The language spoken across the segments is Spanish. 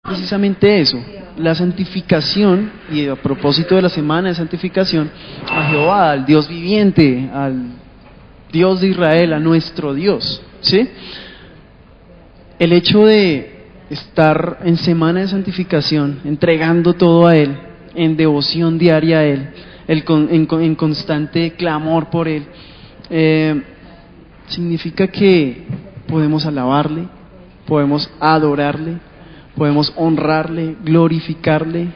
precisamente eso, la santificación, y a propósito de la semana de santificación, a Jehová, al Dios viviente, al Dios de Israel, a nuestro Dios, ¿sí? El hecho de estar en semana de santificación, entregando todo a Él, en devoción diaria a Él, en constante clamor por Él, significa que podemos alabarle, podemos adorarle, podemos honrarle, glorificarle,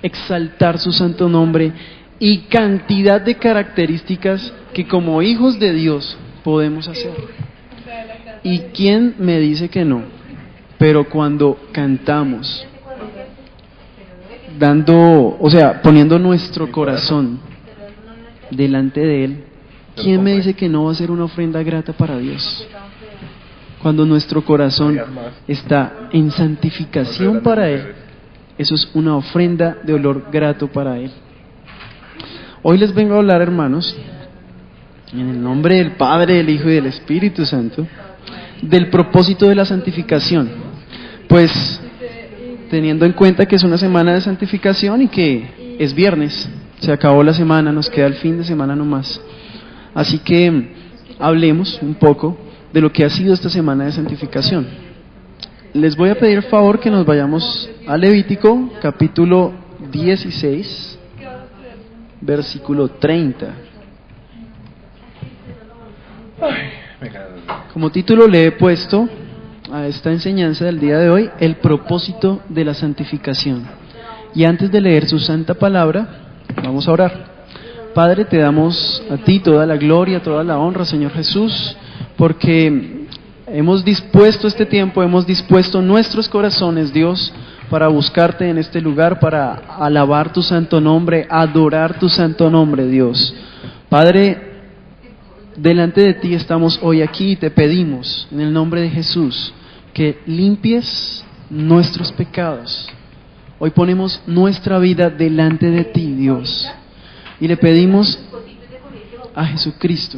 exaltar su santo nombre y cantidad de características que como hijos de Dios podemos hacer. ¿Y quién me dice que no? Pero cuando cantamos, poniendo nuestro corazón delante de Él, ¿quién me dice que no va a ser una ofrenda grata para Dios? Cuando nuestro corazón está en santificación para Él, eso es una ofrenda de olor grato para Él. Hoy les vengo a hablar, hermanos, en el nombre del Padre, del Hijo y del Espíritu Santo, del propósito de la santificación. Pues, teniendo en cuenta que es una semana de santificación y que es viernes, se acabó la semana, nos queda el fin de semana nomás. Así que hablemos un poco de lo que ha sido esta semana de santificación. Les voy a pedir favor que nos vayamos a Levítico, capítulo 16, versículo 30. Como título le he puesto a esta enseñanza del día de hoy, el propósito de la santificación. Y antes de leer su santa palabra, vamos a orar. Padre, te damos a ti toda la gloria, toda la honra, Señor Jesús, porque hemos dispuesto este tiempo, hemos dispuesto nuestros corazones, Dios, para buscarte en este lugar, para alabar tu santo nombre, adorar tu santo nombre, Dios. Padre, delante de ti estamos hoy aquí y te pedimos, en el nombre de Jesús, que limpies nuestros pecados. Hoy ponemos nuestra vida delante de ti, Dios, y le pedimos a Jesucristo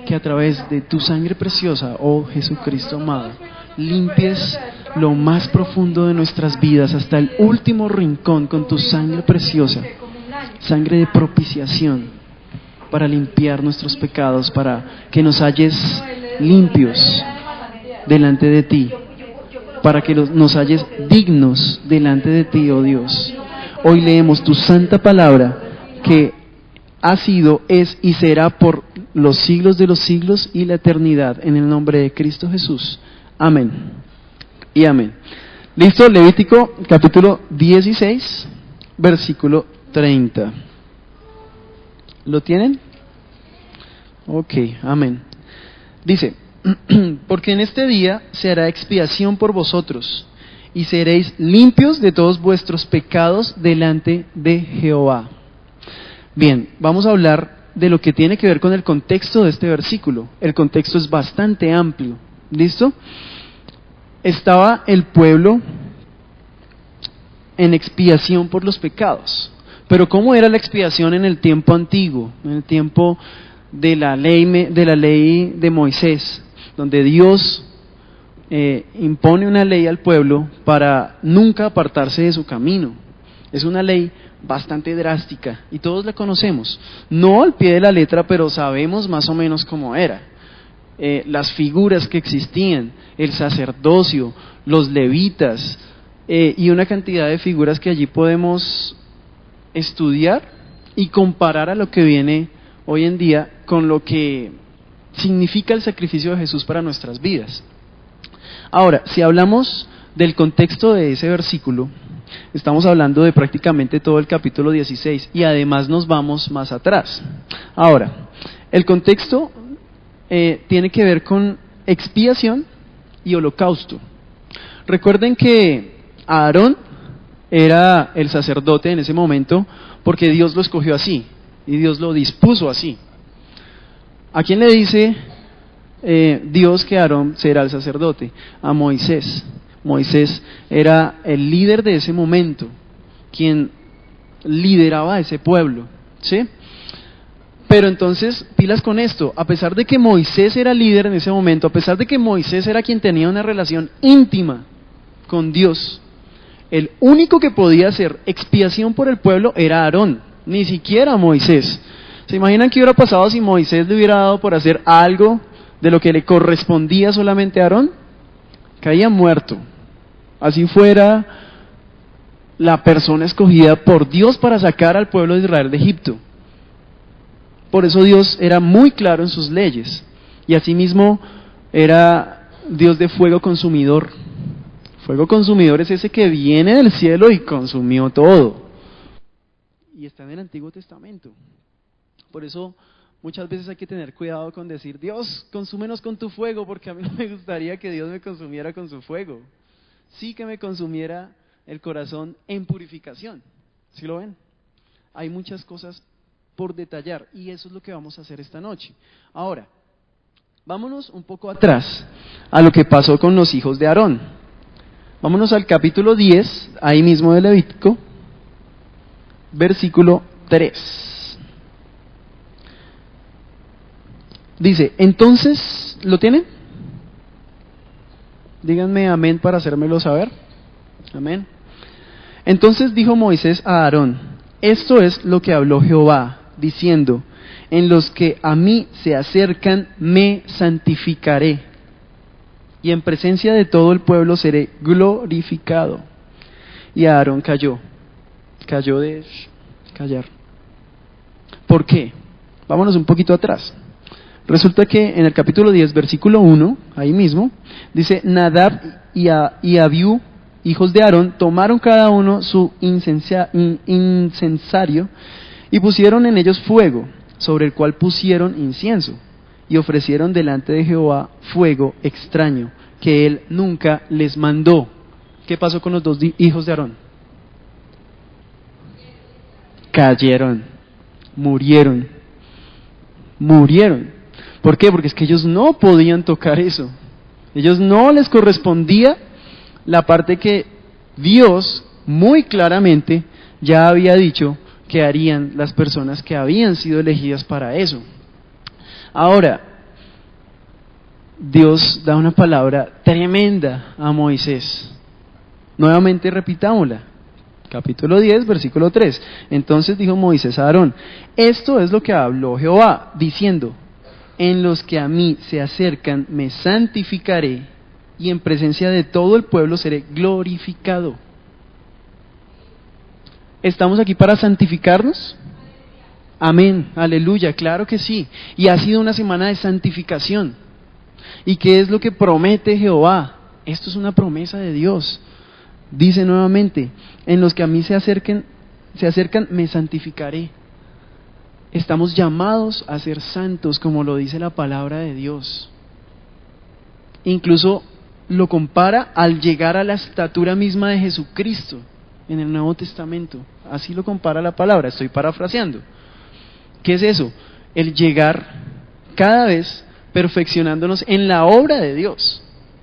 que a través de tu sangre preciosa, oh Jesucristo amado, limpies lo más profundo de nuestras vidas hasta el último rincón con tu sangre preciosa, sangre de propiciación, para limpiar nuestros pecados, para que nos halles limpios delante de ti, para que nos halles dignos delante de ti, oh Dios. Hoy leemos tu santa palabra, que ha sido, es y será por los siglos de los siglos y la eternidad, en el nombre de Cristo Jesús. Amén y amén. ¿Listo? Levítico capítulo 16, versículo 30. ¿Lo tienen? Ok, amén. Dice, porque en este día se hará expiación por vosotros, y seréis limpios de todos vuestros pecados delante de Jehová. Bien, vamos a hablar de lo que tiene que ver con el contexto de este versículo. El contexto es bastante amplio. ¿Listo? Estaba el pueblo en expiación por los pecados. Pero ¿cómo era la expiación en el tiempo antiguo? En el tiempo de la ley de Moisés, donde Dios impone una ley al pueblo para nunca apartarse de su camino. Es una ley bastante drástica y todos la conocemos, no al pie de la letra, pero sabemos más o menos cómo era. Las figuras que existían, el sacerdocio, los levitas, y una cantidad de figuras que allí podemos estudiar y comparar a lo que viene hoy en día con lo que significa el sacrificio de Jesús para nuestras vidas. Ahora, si hablamos del contexto de ese versículo, estamos hablando de prácticamente todo el capítulo 16 y además nos vamos más atrás. Ahora, el contexto tiene que ver con expiación y holocausto. Recuerden que Aarón era el sacerdote en ese momento porque Dios lo escogió así y Dios lo dispuso así. ¿A quién le dice Dios que Aarón será el sacerdote? A Moisés. Moisés era el líder de ese momento, quien lideraba a ese pueblo, ¿sí? Pero entonces, pilas con esto, a pesar de que Moisés era líder en ese momento, a pesar de que Moisés era quien tenía una relación íntima con Dios, El único que podía hacer expiación por el pueblo era Aarón, ni siquiera Moisés. ¿Se imaginan qué hubiera pasado si Moisés le hubiera dado por hacer algo de lo que le correspondía solamente a Aarón? Caía muerto. Así fuera la persona escogida por Dios para sacar al pueblo de Israel de Egipto. Por eso Dios era muy claro en sus leyes. Y asimismo era Dios de fuego consumidor. Fuego consumidor es ese que viene del cielo y consumió todo. Y está en el Antiguo Testamento. Por eso muchas veces hay que tener cuidado con decir, Dios, consúmenos con tu fuego, porque a mí no me gustaría que Dios me consumiera con su fuego. Sí que me consumiera el corazón en purificación. ¿Sí lo ven? Hay muchas cosas por detallar y eso es lo que vamos a hacer esta noche. Ahora, vámonos un poco atrás a lo que pasó con los hijos de Aarón. Vámonos al capítulo 10, ahí mismo de Levítico, versículo 3. Dice, entonces, ¿lo tienen? Díganme amén para hacérmelo saber. Amén. Entonces dijo Moisés a Aarón, esto es lo que habló Jehová, diciendo, en los que a mí se acercan me santificaré, y en presencia de todo el pueblo seré glorificado. Y Aarón cayó de callar. ¿Por qué? Vámonos un poquito atrás. Resulta que en el capítulo 10, versículo 1, ahí mismo, dice, Nadab y Abiú, hijos de Aarón, tomaron cada uno su incensario y pusieron en ellos fuego, sobre el cual pusieron incienso, y ofrecieron delante de Jehová fuego extraño, que él nunca les mandó. ¿Qué pasó con los dos hijos de Aarón? Cayeron, murieron. ¿Por qué? Porque es que ellos no podían tocar eso. Ellos no les correspondía la parte que Dios muy claramente ya había dicho que harían las personas que habían sido elegidas para eso. Ahora, Dios da una palabra tremenda a Moisés. Nuevamente repitámosla. Capítulo 10, versículo 3. Entonces dijo Moisés a Aarón, esto es lo que habló Jehová, diciendo, en los que a mí se acercan me santificaré, y en presencia de todo el pueblo seré glorificado. ¿Estamos aquí para santificarnos? Amén, aleluya, claro que sí. Y ha sido una semana de santificación. ¿Y qué es lo que promete Jehová? Esto es una promesa de Dios. Dice nuevamente, en los que a mí se acercan me santificaré. Estamos llamados a ser santos, como lo dice la palabra de Dios. Incluso lo compara al llegar a la estatura misma de Jesucristo en el Nuevo Testamento. Así lo compara la palabra, estoy parafraseando. ¿Qué es eso? El llegar cada vez perfeccionándonos en la obra de Dios.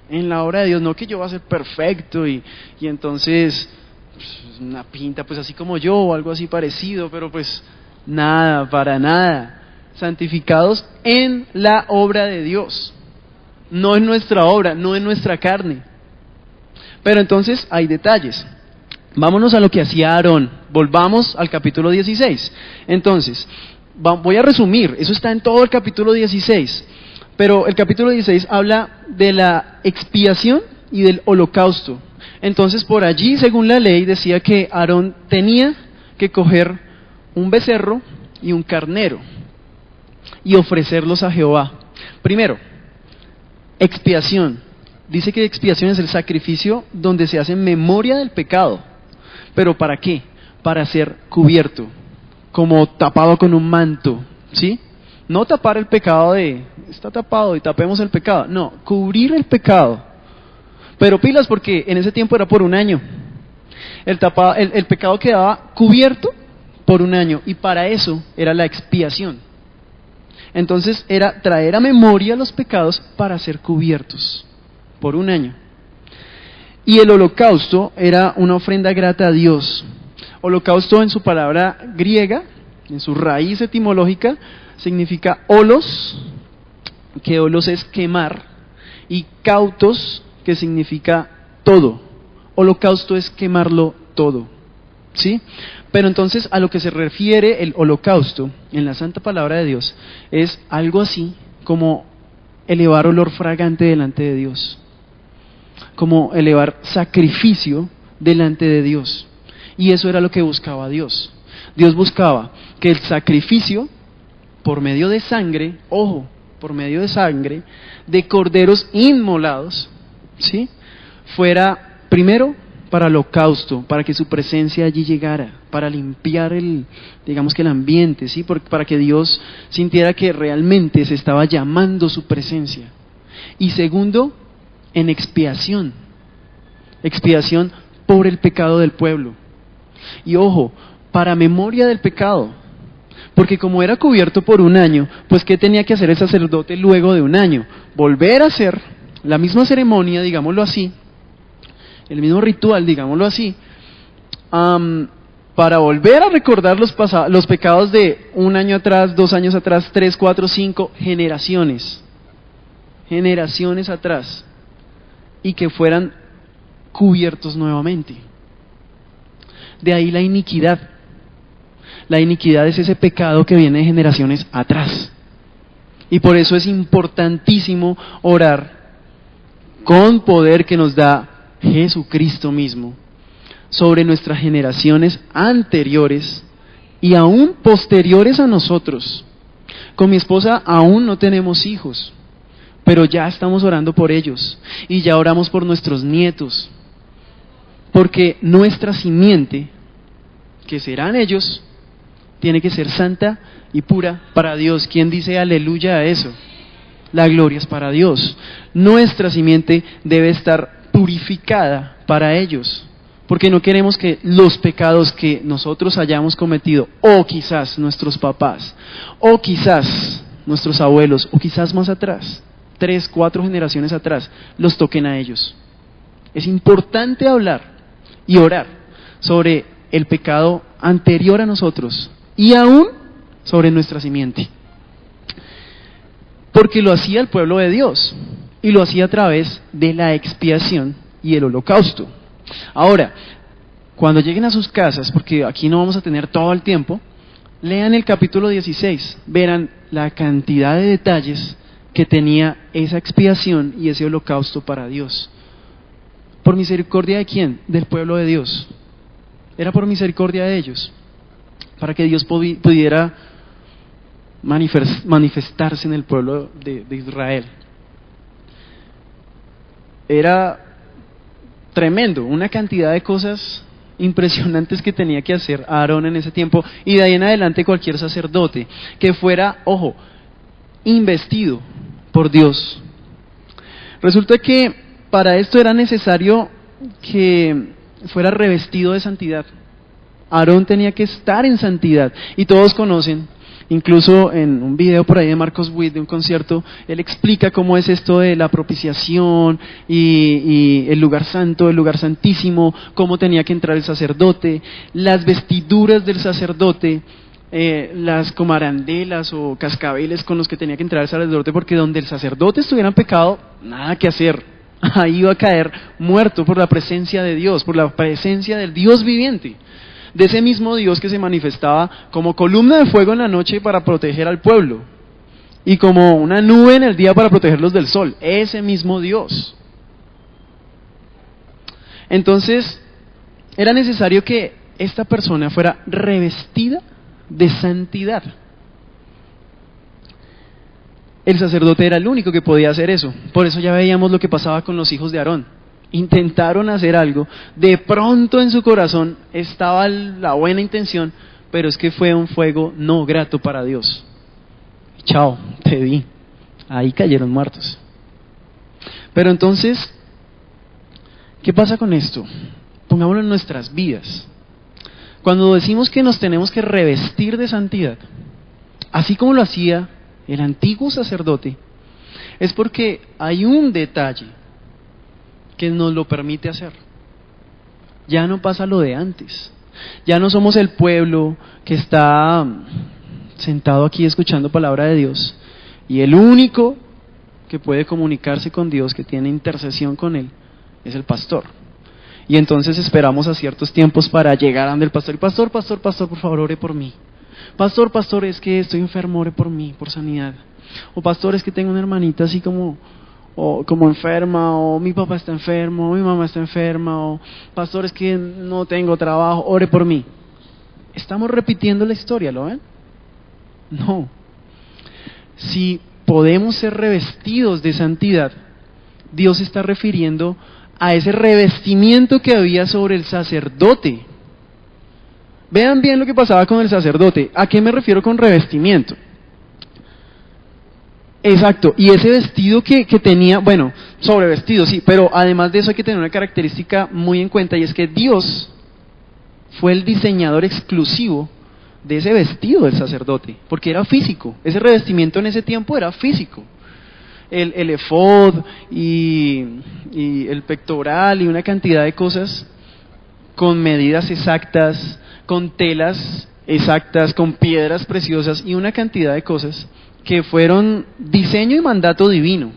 En la obra de Dios, no que yo voy a ser perfecto y entonces pues, una pinta pues así como yo o algo así parecido, pero pues nada, para nada. Santificados en la obra de Dios, no en nuestra obra, no en nuestra carne. Pero entonces hay detalles. Vámonos a lo que hacía Aarón. Volvamos al capítulo 16. Entonces, voy a resumir, eso está en todo el capítulo 16. Pero el capítulo 16 habla de la expiación y del holocausto. Entonces por allí, según la ley, decía que Aarón tenía que coger un becerro y un carnero y ofrecerlos a Jehová. Primero, expiación. Dice que expiación es el sacrificio donde se hace memoria del pecado. ¿Pero para qué? Para ser cubierto, como tapado con un manto, ¿sí? No tapar el pecado está tapado y tapemos el pecado. No, cubrir el pecado. Pero pilas, porque en ese tiempo era por un año. El pecado quedaba cubierto por un año y para eso era la expiación. Entonces era traer a memoria los pecados para ser cubiertos por un año. Y el holocausto era una ofrenda grata a Dios. Holocausto en su palabra griega, en su raíz etimológica, significa holos, que holos es quemar, y cautos, que significa todo, holocausto es quemarlo todo, ¿sí? Pero entonces a lo que se refiere el holocausto en la santa palabra de Dios es algo así como elevar olor fragante delante de Dios, como elevar sacrificio delante de Dios. Y eso era lo que buscaba Dios. Dios buscaba que el sacrificio por medio de sangre, ojo, por medio de sangre, de corderos inmolados, ¿sí?, fuera primero para holocausto, para que su presencia allí llegara, para limpiar el ambiente, ¿sí?, para que Dios sintiera que realmente se estaba llamando su presencia. Y segundo, en expiación por el pecado del pueblo. Y ojo, para memoria del pecado, porque como era cubierto por un año, pues ¿qué tenía que hacer el sacerdote luego de un año? Volver a hacer la misma ceremonia, digámoslo así, el mismo ritual, digámoslo así, para volver a recordar los pecados de un año atrás, 2 años atrás, 3, 4, 5 generaciones atrás, y que fueran cubiertos nuevamente. De ahí la iniquidad. La iniquidad es ese pecado que viene de generaciones atrás. Y por eso es importantísimo orar con poder que nos da Jesucristo mismo sobre nuestras generaciones anteriores y aún posteriores a nosotros. Con mi esposa aún no tenemos hijos, pero ya estamos orando por ellos y ya oramos por nuestros nietos, porque nuestra simiente, que serán ellos, tiene que ser santa y pura para Dios. ¿Quién dice aleluya a eso? La gloria es para Dios. Nuestra simiente debe estar purificada para ellos, porque no queremos que los pecados que nosotros hayamos cometido, o quizás nuestros papás, o quizás nuestros abuelos, o quizás más atrás, 3, 4 generaciones atrás, los toquen a ellos. Es importante hablar y orar sobre el pecado anterior a nosotros y aún sobre nuestra simiente, porque lo hacía el pueblo de Dios y lo hacía a través de la expiación y el holocausto. Ahora, cuando lleguen a sus casas, porque aquí no vamos a tener todo el tiempo, lean el capítulo 16, verán la cantidad de detalles que tenía esa expiación y ese holocausto para Dios. ¿Por misericordia de quién? Del pueblo de Dios. Era por misericordia de ellos, para que Dios pudiera manifestarse en el pueblo de Israel. Era tremendo, una cantidad de cosas impresionantes que tenía que hacer Aarón en ese tiempo, y de ahí en adelante cualquier sacerdote que fuera, ojo, investido por Dios. Resulta que para esto era necesario que fuera revestido de santidad. Aarón tenía que estar en santidad, y todos conocen, incluso en un video por ahí de Marcos Witt, de un concierto, él explica cómo es esto de la propiciación y el lugar santo, el lugar santísimo, cómo tenía que entrar el sacerdote, las vestiduras del sacerdote, las como arandelas o cascabeles con los que tenía que entrar el sacerdote, porque donde el sacerdote estuviera en pecado, nada que hacer, ahí iba a caer muerto por la presencia de Dios, por la presencia del Dios viviente, de ese mismo Dios que se manifestaba como columna de fuego en la noche para proteger al pueblo, y como una nube en el día para protegerlos del sol, ese mismo Dios. Entonces, era necesario que esta persona fuera revestida de santidad. El sacerdote era el único que podía hacer eso. Por eso ya veíamos lo que pasaba con los hijos de Aarón. Intentaron hacer algo, de pronto en su corazón estaba la buena intención, pero es que fue un fuego no grato para Dios. Chao, te vi. Ahí cayeron muertos. Pero entonces, ¿qué pasa con esto? Pongámoslo en nuestras vidas. Cuando decimos que nos tenemos que revestir de santidad, así como lo hacía el antiguo sacerdote, es porque hay un detalle que nos lo permite hacer. Ya no pasa lo de antes. Ya no somos el pueblo que está sentado aquí escuchando palabra de Dios y el único que puede comunicarse con Dios, que tiene intercesión con Él, es el pastor. Y entonces esperamos a ciertos tiempos para llegar a donde el pastor. Y pastor, por favor, ore por mí. Pastor, es que estoy enfermo, ore por mí, por sanidad. O pastor, es que tengo una hermanita así como enferma, o mi papá está enfermo, o mi mamá está enferma, o pastor, es que no tengo trabajo, ore por mí. Estamos repitiendo la historia, ¿lo ven? No. Si podemos ser revestidos de santidad, Dios está refiriendo a ese revestimiento que había sobre el sacerdote. Vean bien lo que pasaba con el sacerdote. ¿A qué me refiero con revestimiento? Exacto, y ese vestido que tenía, bueno, sobrevestido, sí, pero además de eso hay que tener una característica muy en cuenta, y es que Dios fue el diseñador exclusivo de ese vestido del sacerdote, porque era físico, ese revestimiento en ese tiempo era físico. El efod y el pectoral y una cantidad de cosas con medidas exactas, con telas exactas, con piedras preciosas y una cantidad de cosas que fueron diseño y mandato divino.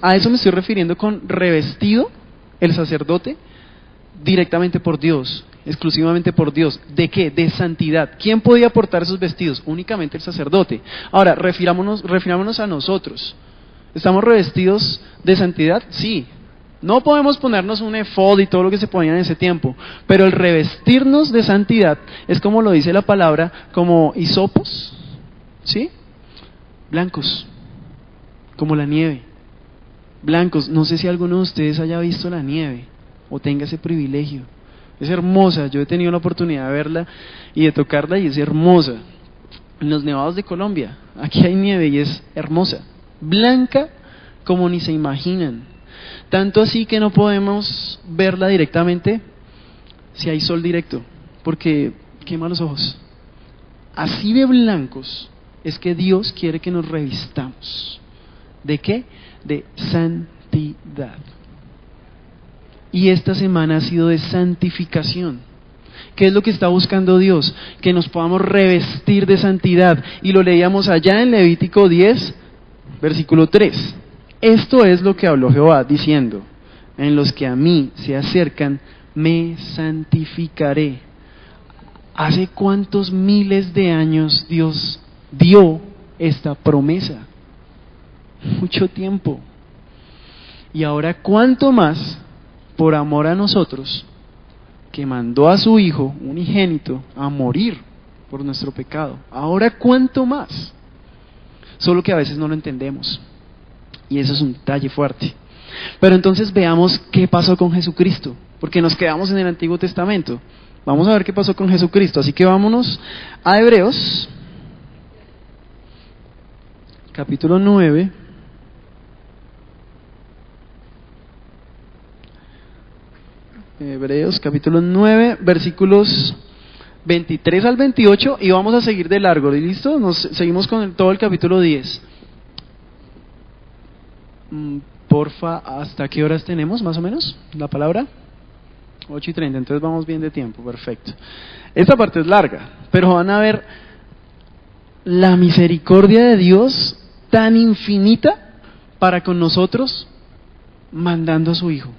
A eso me estoy refiriendo con revestido el sacerdote directamente por Dios, exclusivamente por Dios. ¿De qué? De santidad. ¿Quién podía portar esos vestidos? Únicamente el sacerdote. Ahora, refirámonos a nosotros. ¿Estamos revestidos de santidad? Sí. No podemos ponernos un efod y todo lo que se ponía en ese tiempo, pero el revestirnos de santidad es, como lo dice la palabra, como hisopos, ¿sí? Blancos, como la nieve. Blancos, no sé si alguno de ustedes haya visto la nieve o tenga ese privilegio. Es hermosa, yo he tenido la oportunidad de verla y de tocarla y es hermosa. En los nevados de Colombia, aquí hay nieve y es hermosa, blanca como ni se imaginan. Tanto así que no podemos verla directamente si hay sol directo, porque quema los ojos. Así de blancos es que Dios quiere que nos revistamos. ¿De qué? De santidad. Y esta semana ha sido de santificación. ¿Qué es lo que está buscando Dios? Que nos podamos revestir de santidad. Y lo leíamos allá en Levítico 10, versículo 3. Esto es lo que habló Jehová, diciendo: en los que a mí se acercan, me santificaré. ¿Hace cuántos miles de años Dios dio esta promesa? Mucho tiempo. Y ahora, ¿cuánto más, por amor a nosotros, que mandó a su Hijo unigénito a morir por nuestro pecado? Ahora, ¿cuánto más? Solo que a veces no lo entendemos. Y eso es un detalle fuerte. Pero entonces veamos qué pasó con Jesucristo, porque nos quedamos en el Antiguo Testamento. Vamos a ver qué pasó con Jesucristo. Así que vámonos a Hebreos, capítulo 9. Hebreos, capítulo 9, versículos 23 al 28, y vamos a seguir de largo. ¿Listo? Nos seguimos con todo el capítulo 10. Porfa, ¿hasta qué horas tenemos más o menos la palabra? 8:30, entonces vamos bien de tiempo, perfecto. Esta parte es larga, pero van a ver la misericordia de Dios tan infinita para con nosotros, mandando a su Hijo.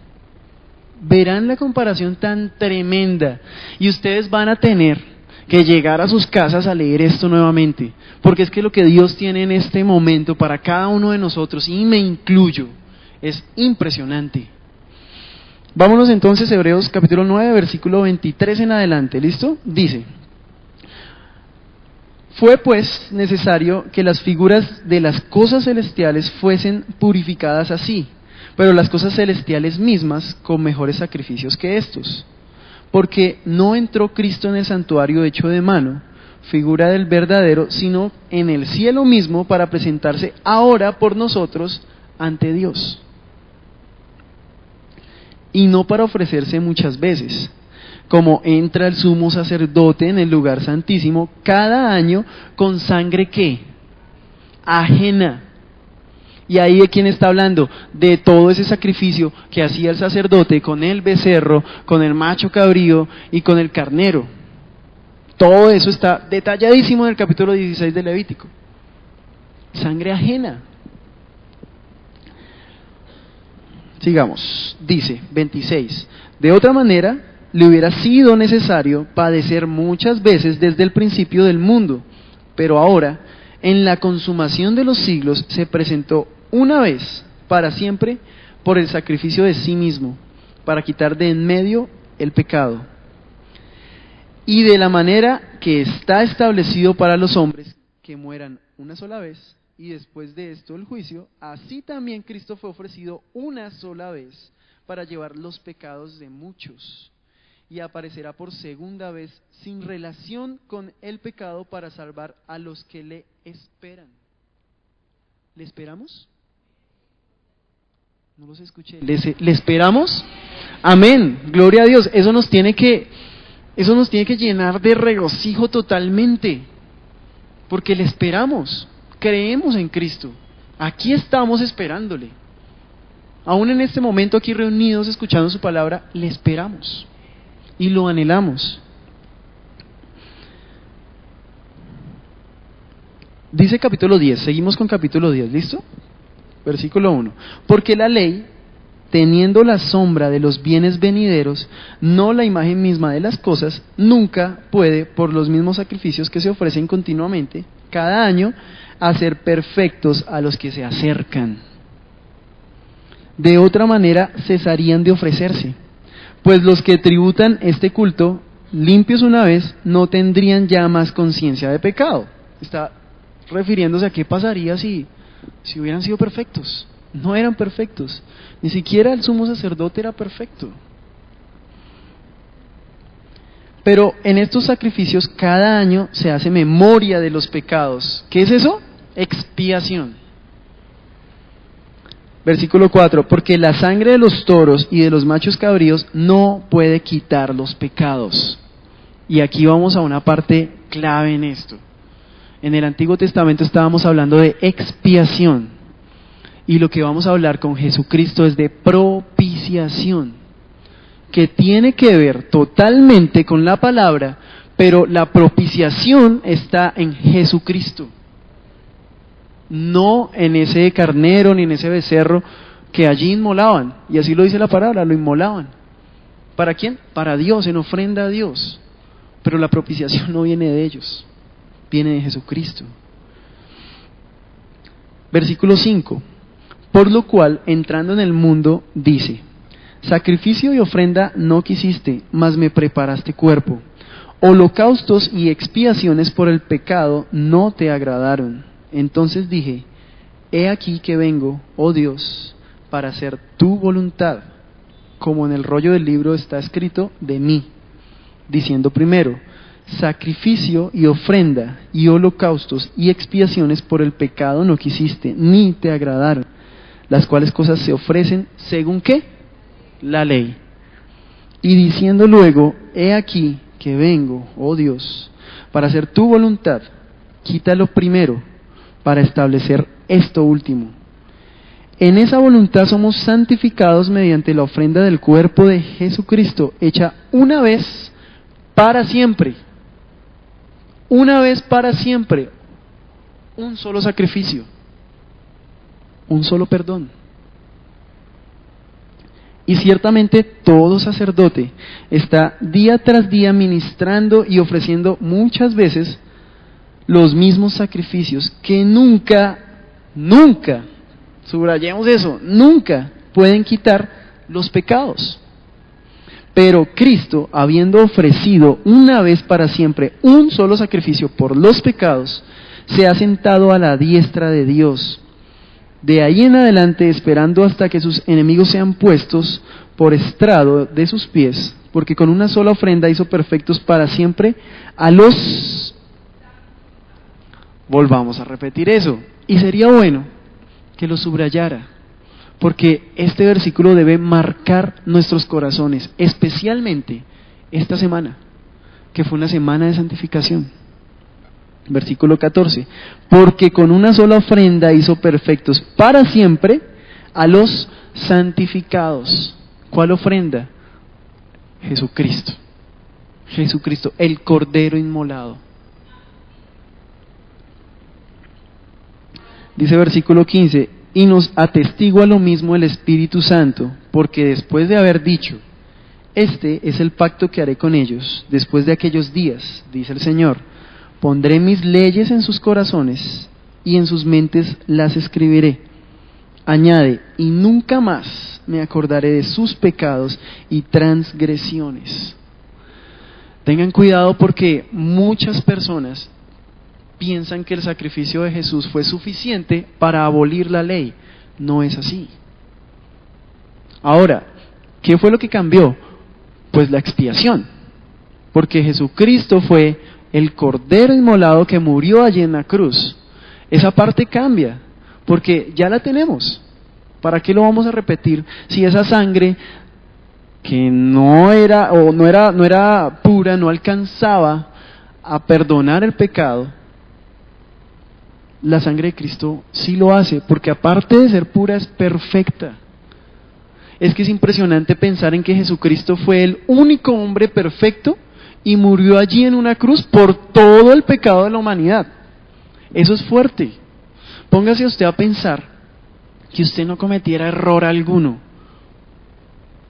Verán la comparación tan tremenda, y ustedes van a tener que llegar a sus casas a leer esto nuevamente, porque es que lo que Dios tiene en este momento para cada uno de nosotros, y me incluyo, es impresionante. Vámonos entonces a Hebreos capítulo 9, versículo 23 en adelante, ¿listo? Dice: fue pues necesario que las figuras de las cosas celestiales fuesen purificadas así, pero las cosas celestiales mismas con mejores sacrificios que estos. Porque no entró Cristo en el santuario hecho de mano, figura del verdadero, sino en el cielo mismo, para presentarse ahora por nosotros ante Dios. Y no para ofrecerse muchas veces, como entra el sumo sacerdote en el lugar santísimo cada año con sangre ¿qué? Ajena. Y ahí de quién está hablando, de todo ese sacrificio que hacía el sacerdote con el becerro, con el macho cabrío y con el carnero. Todo eso está detalladísimo en el capítulo 16 de Levítico. Sangre ajena. Sigamos. Dice 26. De otra manera, le hubiera sido necesario padecer muchas veces desde el principio del mundo, pero ahora, en la consumación de los siglos, se presentó una vez para siempre por el sacrificio de sí mismo, para quitar de en medio el pecado. Y de la manera que está establecido para los hombres que mueran una sola vez, y después de esto el juicio, así también Cristo fue ofrecido una sola vez para llevar los pecados de muchos, y aparecerá por segunda vez sin relación con el pecado para salvar a los que le esperan. ¿Le esperamos? No los escuché. ¿Le esperamos? Amén, gloria a Dios. Eso nos tiene que llenar de regocijo totalmente, porque le esperamos, creemos en Cristo, aquí estamos esperándole. Aún en este momento aquí reunidos escuchando su palabra, le esperamos y lo anhelamos. Dice capítulo 10, seguimos con capítulo 10, ¿listo? Versículo 1. Porque la ley, teniendo la sombra de los bienes venideros, no la imagen misma de las cosas, nunca puede, por los mismos sacrificios que se ofrecen continuamente, cada año, hacer perfectos a los que se acercan. De otra manera cesarían de ofrecerse, pues los que tributan este culto, limpios una vez, no tendrían ya más conciencia de pecado. Está refiriéndose a qué pasaría si hubieran sido perfectos. No eran perfectos, ni siquiera el sumo sacerdote era perfecto. Pero en estos sacrificios cada año se hace memoria de los pecados. ¿Qué es eso? Expiación. Versículo 4, porque la sangre de los toros y de los machos cabríos no puede quitar los pecados. Y aquí vamos a una parte clave en esto. En el Antiguo Testamento estábamos hablando de expiación, y lo que vamos a hablar con Jesucristo es de propiciación, que tiene que ver totalmente con la palabra, pero la propiciación está en Jesucristo, no en ese carnero ni en ese becerro que allí inmolaban, y así lo dice la palabra, lo inmolaban. ¿Para quién? Para Dios, en ofrenda a Dios, pero la propiciación no viene de ellos, viene de Jesucristo. Versículo 5. Por lo cual, entrando en el mundo, dice: sacrificio y ofrenda no quisiste, mas me preparaste cuerpo. Holocaustos y expiaciones por el pecado no te agradaron. Entonces dije: he aquí que vengo, oh Dios, para hacer tu voluntad, como en el rollo del libro está escrito de mí, diciendo primero: sacrificio y ofrenda y holocaustos y expiaciones por el pecado no quisiste, ni te agradaron, las cuales cosas se ofrecen según ¿qué? La ley. Y diciendo luego: he aquí que vengo, oh Dios, para hacer tu voluntad, quítalo primero, para establecer esto último. En esa voluntad somos santificados mediante la ofrenda del cuerpo de Jesucristo, hecha una vez para siempre. Una vez para siempre, un solo sacrificio, un solo perdón. Y ciertamente todo sacerdote está día tras día ministrando y ofreciendo muchas veces los mismos sacrificios que nunca, subrayemos eso, nunca pueden quitar los pecados. Pero Cristo, habiendo ofrecido una vez para siempre un solo sacrificio por los pecados, se ha sentado a la diestra de Dios. De ahí en adelante, esperando hasta que sus enemigos sean puestos por estrado de sus pies, porque con una sola ofrenda hizo perfectos para siempre a los... Volvamos a repetir eso. Y sería bueno que lo subrayara, porque este versículo debe marcar nuestros corazones, especialmente esta semana, que fue una semana de santificación. Versículo 14, porque con una sola ofrenda hizo perfectos para siempre a los santificados. ¿Cuál ofrenda? Jesucristo. Jesucristo, el Cordero inmolado. Dice versículo 15, Y nos atestigua lo mismo el Espíritu Santo, porque después de haber dicho, este es el pacto que haré con ellos, después de aquellos días, dice el Señor, pondré mis leyes en sus corazones y en sus mentes las escribiré. Añade, y nunca más me acordaré de sus pecados y transgresiones. Tengan cuidado porque muchas personas piensan que el sacrificio de Jesús fue suficiente para abolir la ley. No es así. Ahora, ¿qué fue lo que cambió? Pues la expiación. Porque Jesucristo fue el Cordero inmolado que murió allí en la cruz. Esa parte cambia, porque ya la tenemos. ¿Para qué lo vamos a repetir si esa sangre que no era pura, no alcanzaba a perdonar el pecado? La sangre de Cristo sí lo hace, porque aparte de ser pura es perfecta. Es que es impresionante pensar en que Jesucristo fue el único hombre perfecto y murió allí en una cruz por todo el pecado de la humanidad. Eso es fuerte. Póngase usted a pensar que usted no cometiera error alguno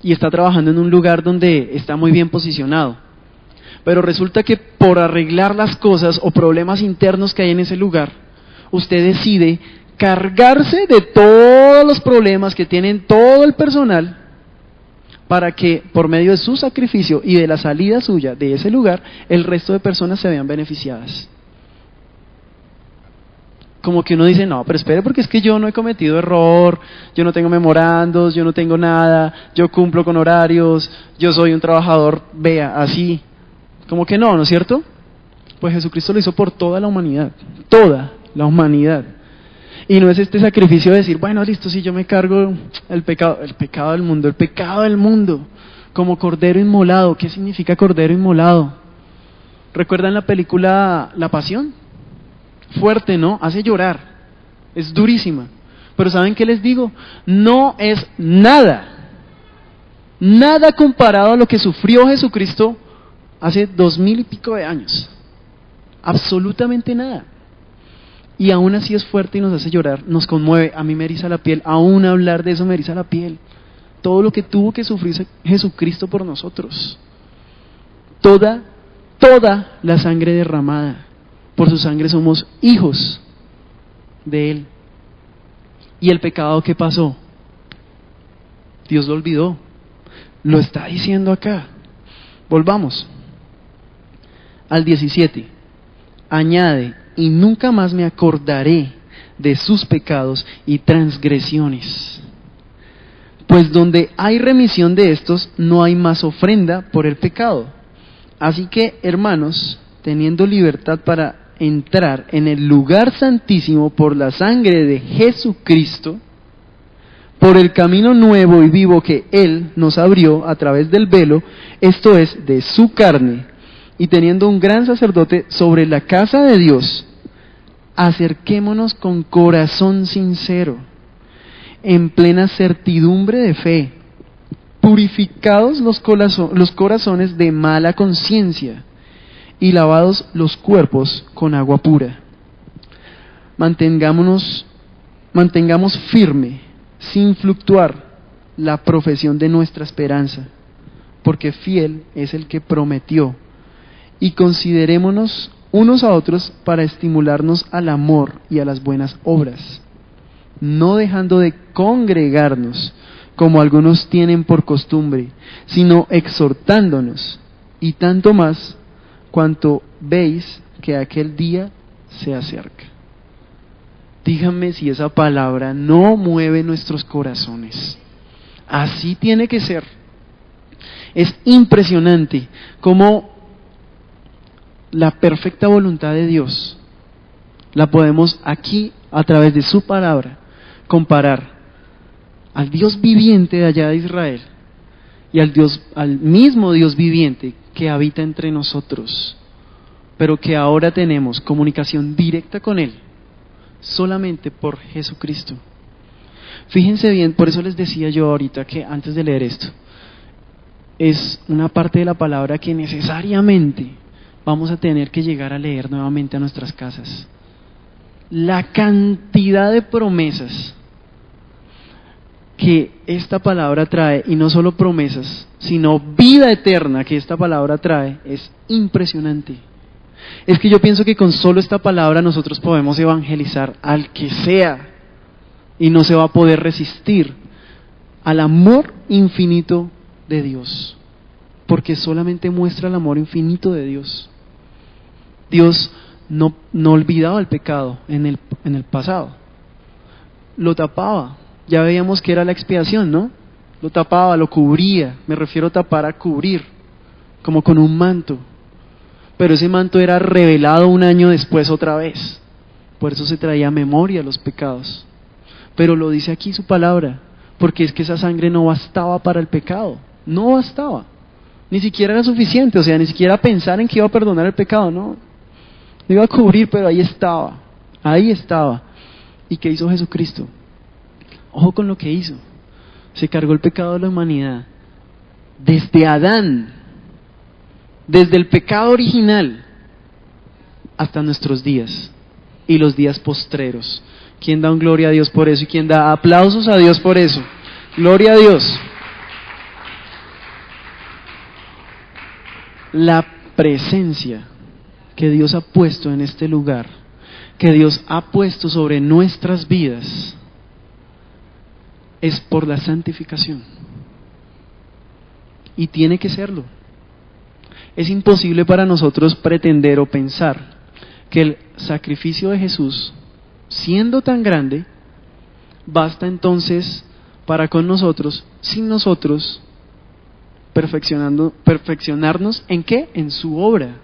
y está trabajando en un lugar donde está muy bien posicionado, pero resulta que por arreglar las cosas o problemas internos que hay en ese lugar, usted decide cargarse de todos los problemas que tienen todo el personal para que por medio de su sacrificio y de la salida suya de ese lugar, el resto de personas se vean beneficiadas. Como que uno dice, no, pero espere, porque es que yo no he cometido error, yo no tengo memorandos, yo no tengo nada, yo cumplo con horarios, yo soy un trabajador, vea, así. Como que no, ¿no es cierto? Pues Jesucristo lo hizo por toda la humanidad, toda la humanidad. Y no es este sacrificio de decir, bueno, listo, si yo me cargo el pecado del mundo, como cordero inmolado. ¿Qué significa cordero inmolado? ¿Recuerdan la película La Pasión? Fuerte, ¿no? Hace llorar, es durísima. Pero ¿saben qué les digo? No es nada comparado a lo que sufrió Jesucristo hace 2000 y pico de años. Absolutamente nada. Y aún así es fuerte y nos hace llorar, nos conmueve. A mí me eriza la piel, aún hablar de eso me eriza la piel. Todo lo que tuvo que sufrir Jesucristo por nosotros. Toda la sangre derramada. Por su sangre somos hijos de Él. ¿Y el pecado qué pasó? Dios lo olvidó. Lo está diciendo acá. Volvamos al 17. Añade, y nunca más me acordaré de sus pecados y transgresiones. Pues donde hay remisión de estos, no hay más ofrenda por el pecado. Así que, hermanos, teniendo libertad para entrar en el lugar santísimo por la sangre de Jesucristo, por el camino nuevo y vivo que Él nos abrió a través del velo, esto es, de su carne, y teniendo un gran sacerdote sobre la casa de Dios, acerquémonos con corazón sincero, en plena certidumbre de fe, purificados los corazones de mala conciencia, y lavados los cuerpos con agua pura. Mantengamos firme, sin fluctuar, la profesión de nuestra esperanza, porque fiel es el que prometió. Y considerémonos unos a otros para estimularnos al amor y a las buenas obras, no dejando de congregarnos, como algunos tienen por costumbre, sino exhortándonos, y tanto más cuanto veis que aquel día se acerca. Díganme si esa palabra no mueve nuestros corazones. Así tiene que ser. Es impresionante cómo la perfecta voluntad de Dios la podemos aquí, a través de su palabra, comparar al Dios viviente de allá de Israel y al mismo Dios viviente que habita entre nosotros, pero que ahora tenemos comunicación directa con Él, solamente por Jesucristo. Fíjense bien, por eso les decía yo ahorita que antes de leer esto, es una parte de la palabra que necesariamente vamos a tener que llegar a leer nuevamente a nuestras casas. La cantidad de promesas que esta palabra trae, y no solo promesas, sino vida eterna que esta palabra trae, es impresionante. Es que yo pienso que con solo esta palabra nosotros podemos evangelizar al que sea, y no se va a poder resistir al amor infinito de Dios, porque solamente muestra el amor infinito de Dios. Dios no olvidaba el pecado en el pasado, lo tapaba. Ya veíamos que era la expiación, ¿no? Lo tapaba, lo cubría. Me refiero a tapar, a cubrir, como con un manto. Pero ese manto era revelado un año después otra vez. Por eso se traía a memoria los pecados. Pero lo dice aquí su palabra, porque es que esa sangre no bastaba para el pecado. No bastaba. Ni siquiera era suficiente, o sea, ni siquiera pensar en que iba a perdonar el pecado, no. Lo iba a cubrir, pero ahí estaba. Ahí estaba. ¿Y qué hizo Jesucristo? Ojo con lo que hizo. Se cargó el pecado de la humanidad. Desde Adán, desde el pecado original, hasta nuestros días y los días postreros. ¿Quién da un gloria a Dios por eso? ¿Y quién da aplausos a Dios por eso? Gloria a Dios. La presencia que Dios ha puesto en este lugar, que Dios ha puesto sobre nuestras vidas, es por la santificación. Y tiene que serlo. Es imposible para nosotros pretender o pensar que el sacrificio de Jesús, siendo tan grande, basta entonces para con nosotros, sin nosotros perfeccionarnos ¿en qué? En su obra.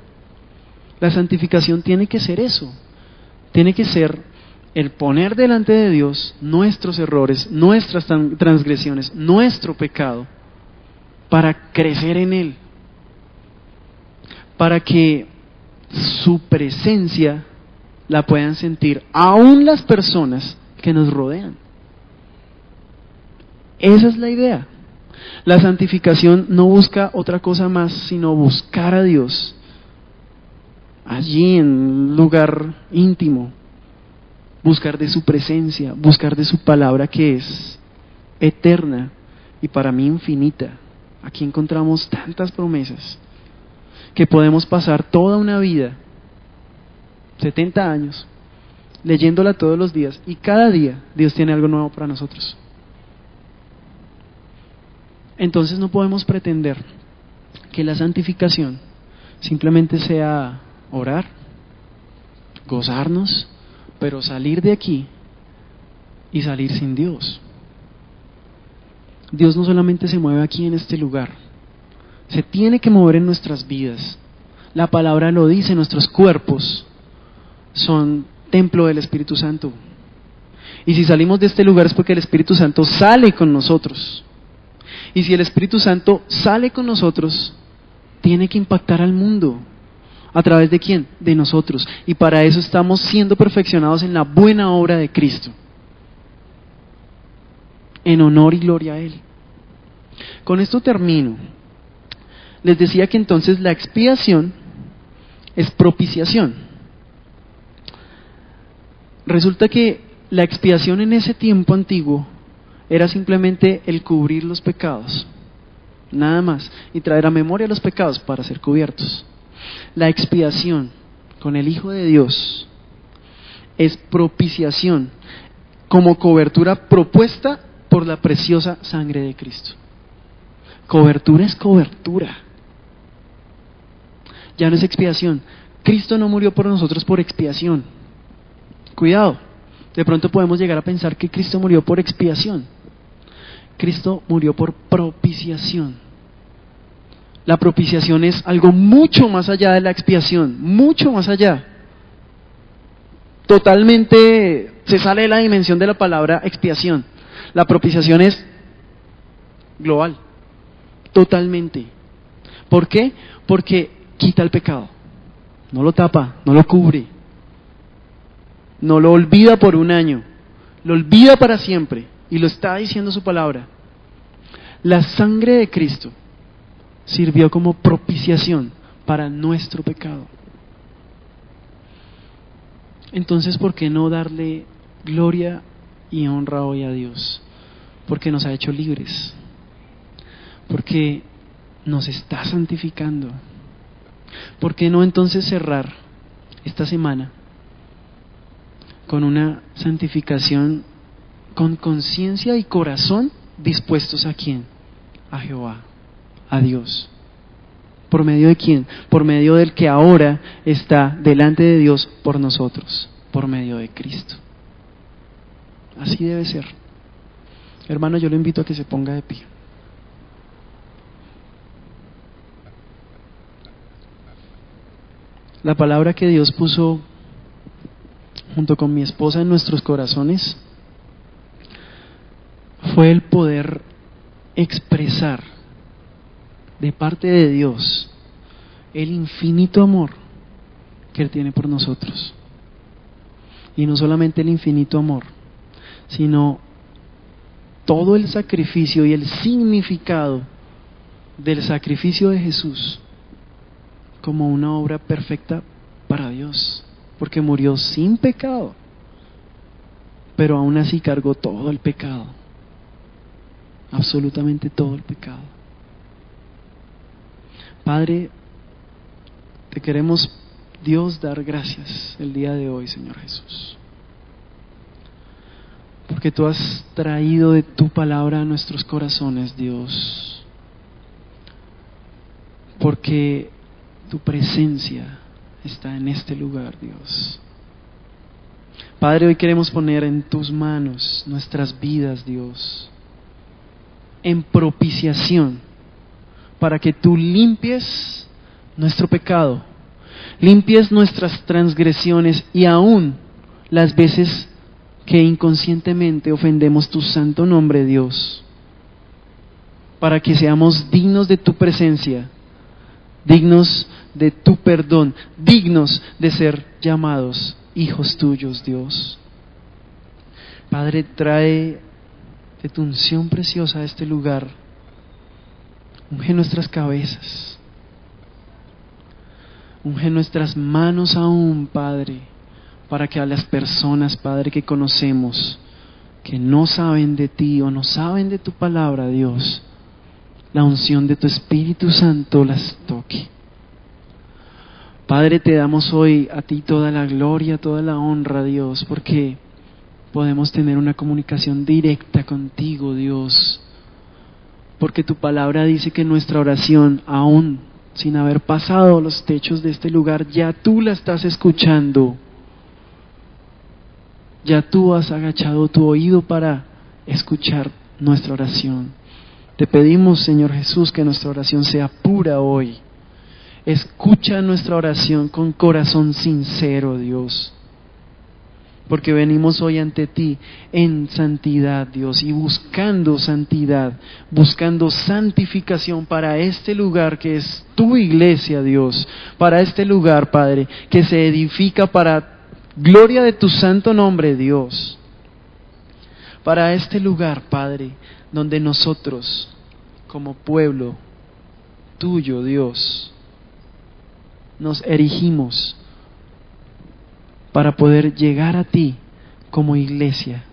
La santificación tiene que ser eso. Tiene que ser el poner delante de Dios nuestros errores, nuestras transgresiones, nuestro pecado, para crecer en Él, para que su presencia la puedan sentir aún las personas que nos rodean. Esa es la idea. La santificación no busca otra cosa más sino buscar a Dios allí en un lugar íntimo, buscar de su presencia, buscar de su palabra que es eterna y para mí infinita. Aquí encontramos tantas promesas que podemos pasar toda una vida, 70 años, leyéndola todos los días, y cada día Dios tiene algo nuevo para nosotros. Entonces no podemos pretender que la santificación simplemente sea orar, gozarnos, pero salir de aquí y salir sin Dios. Dios no solamente se mueve aquí en este lugar, se tiene que mover en nuestras vidas. La palabra lo dice, nuestros cuerpos son templo del Espíritu Santo. Y si salimos de este lugar es porque el Espíritu Santo sale con nosotros. Y si el Espíritu Santo sale con nosotros, tiene que impactar al mundo. ¿A través de quién? De nosotros. Y para eso estamos siendo perfeccionados en la buena obra de Cristo, en honor y gloria a Él. Con esto termino. Les decía que entonces la expiación es propiciación. Resulta que la expiación en ese tiempo antiguo era simplemente el cubrir los pecados, nada más, y traer a memoria los pecados para ser cubiertos. La expiación con el Hijo de Dios es propiciación como cobertura propuesta por la preciosa sangre de Cristo. Cobertura es cobertura. Ya no es expiación. Cristo no murió por nosotros por expiación. Cuidado, de pronto podemos llegar a pensar que Cristo murió por expiación. Cristo murió por propiciación. La propiciación es algo mucho más allá de la expiación, mucho más allá. Totalmente se sale de la dimensión de la palabra expiación. La propiciación es global, totalmente. ¿Por qué? Porque quita el pecado, no lo tapa, no lo cubre, no lo olvida por un año, lo olvida para siempre, y lo está diciendo su palabra. La sangre de Cristo sirvió como propiciación para nuestro pecado. Entonces, ¿por qué no darle gloria y honra hoy a Dios? porque nos ha hecho libres, porque nos está santificando. ¿Por qué no entonces cerrar esta semana con una santificación con conciencia y corazón dispuestos a quién? A Jehová, a Dios. ¿Por medio de quién? Por medio del que ahora está delante de Dios por nosotros, por medio de Cristo. Así debe ser. Hermano, yo lo invito a que se ponga de pie. La palabra que Dios puso junto con mi esposa en nuestros corazones fue el poder expresar de parte de Dios el infinito amor que Él tiene por nosotros. Y no solamente el infinito amor, sino todo el sacrificio y el significado del sacrificio de Jesús como una obra perfecta para Dios, porque murió sin pecado, pero aún así cargó todo el pecado, absolutamente todo el pecado. Padre, te queremos, Dios, dar gracias el día de hoy, Señor Jesús, porque tú has traído de tu palabra a nuestros corazones, Dios, porque tu presencia está en este lugar, Dios. Padre, hoy queremos poner en tus manos nuestras vidas, Dios, en propiciación, para que tú limpies nuestro pecado, limpies nuestras transgresiones y aún las veces que inconscientemente ofendemos tu santo nombre, Dios, para que seamos dignos de tu presencia, dignos de tu perdón, dignos de ser llamados hijos tuyos, Dios. Padre, trae de tu unción preciosa a este lugar, unge nuestras cabezas, unge nuestras manos aún, Padre, para que a las personas, Padre, que conocemos, que no saben de ti o no saben de tu palabra, Dios, la unción de tu Espíritu Santo las toque. Padre, te damos hoy a ti toda la gloria, toda la honra, Dios, porque podemos tener una comunicación directa contigo, Dios, porque tu palabra dice que nuestra oración, aún sin haber pasado los techos de este lugar, ya tú la estás escuchando, ya tú has agachado tu oído para escuchar nuestra oración. Te pedimos, Señor Jesús, que nuestra oración sea pura hoy. Escucha nuestra oración con corazón sincero, Dios, porque venimos hoy ante ti en santidad, Dios, y buscando santidad, buscando santificación para este lugar que es tu iglesia, Dios, para este lugar, Padre, que se edifica para gloria de tu santo nombre, Dios, para este lugar, Padre, donde nosotros, como pueblo tuyo, Dios, nos erigimos para poder llegar a ti como iglesia,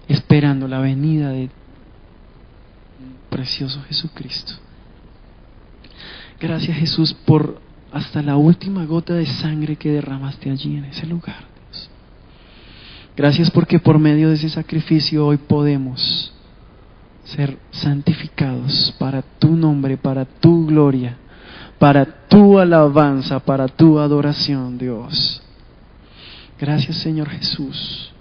esperando la venida de precioso Jesucristo. Gracias, Jesús, por hasta la última gota de sangre que derramaste allí en ese lugar, Dios. Gracias porque por medio de ese sacrificio hoy podemos ser santificados para tu nombre, para tu gloria, para tu alabanza, para tu adoración, Dios. Gracias, Señor Jesús,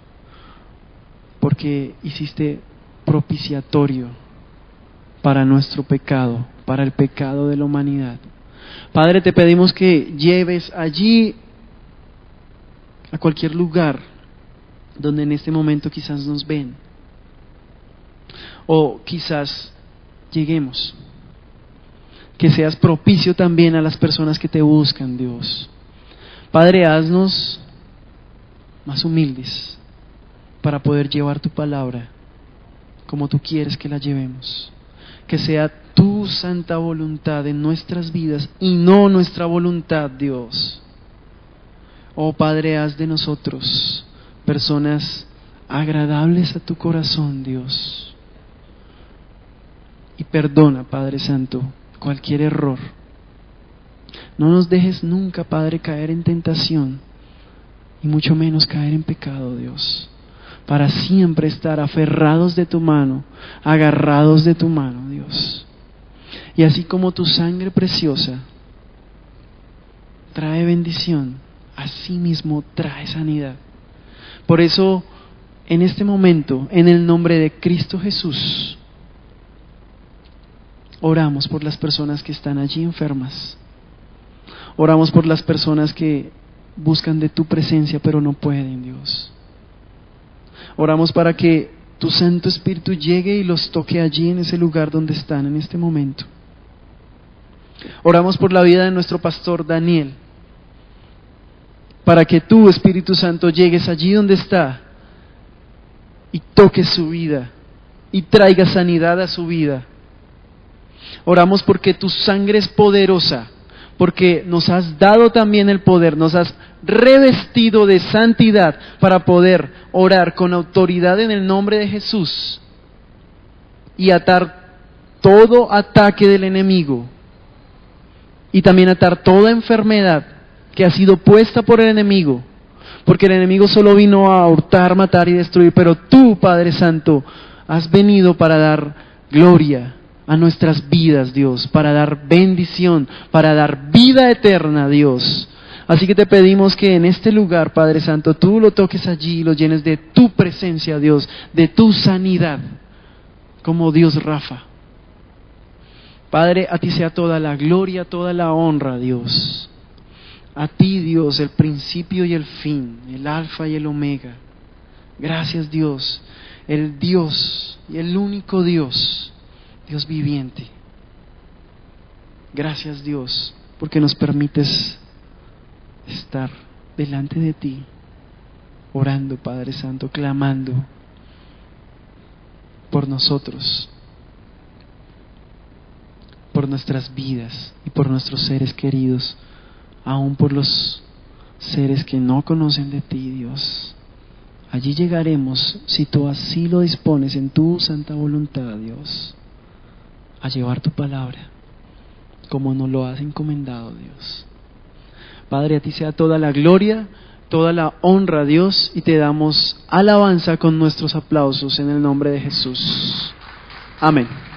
porque hiciste propiciatorio para nuestro pecado, para el pecado de la humanidad. Padre, te pedimos que lleves allí, a cualquier lugar donde en este momento quizás nos ven, o quizás lleguemos, que seas propicio también a las personas que te buscan, Dios. Padre, haznos más humildes para poder llevar tu palabra como tú quieres que la llevemos. Que sea tu santa voluntad en nuestras vidas y no nuestra voluntad, Dios. Oh Padre, haz de nosotros personas agradables a tu corazón, Dios. Y perdona, Padre Santo, cualquier error. No nos dejes nunca, Padre, caer en tentación, y mucho menos caer en pecado, Dios, para siempre estar aferrados de tu mano, agarrados de tu mano, Dios. Y así como tu sangre preciosa trae bendición, así mismo trae sanidad. Por eso, en este momento, en el nombre de Cristo Jesús, oramos por las personas que están allí enfermas. Oramos por las personas que buscan de tu presencia pero no pueden, Dios. Oramos para que tu Santo Espíritu llegue y los toque allí en ese lugar donde están en este momento. Oramos por la vida de nuestro pastor Daniel, para que tú, Espíritu Santo, llegues allí donde está y toques su vida y traigas sanidad a su vida. Oramos porque tu sangre es poderosa, porque nos has dado también el poder, nos has revestido de santidad para poder orar con autoridad en el nombre de Jesús y atar todo ataque del enemigo y también atar toda enfermedad que ha sido puesta por el enemigo, porque el enemigo solo vino a hurtar, matar y destruir, pero tú, Padre Santo, has venido para dar gloria a nuestras vidas, Dios, para dar bendición, para dar vida eterna, Dios. Así que te pedimos que en este lugar, Padre Santo, tú lo toques allí y lo llenes de tu presencia, Dios, de tu sanidad, como Dios Rafa. Padre, a ti sea toda la gloria, toda la honra, Dios. A ti, Dios, el principio y el fin, el alfa y el omega. Gracias, Dios, el Dios y el único Dios, Dios viviente. Gracias, Dios, porque nos permites estar delante de ti, orando, Padre Santo, clamando por nosotros, por nuestras vidas y por nuestros seres queridos, aún por los seres que no conocen de ti, Dios. Allí llegaremos, si tú así lo dispones en tu santa voluntad, Dios, a llevar tu palabra, como nos lo has encomendado, Dios. Padre, a ti sea toda la gloria, toda la honra, Dios, y te damos alabanza con nuestros aplausos en el nombre de Jesús. Amén.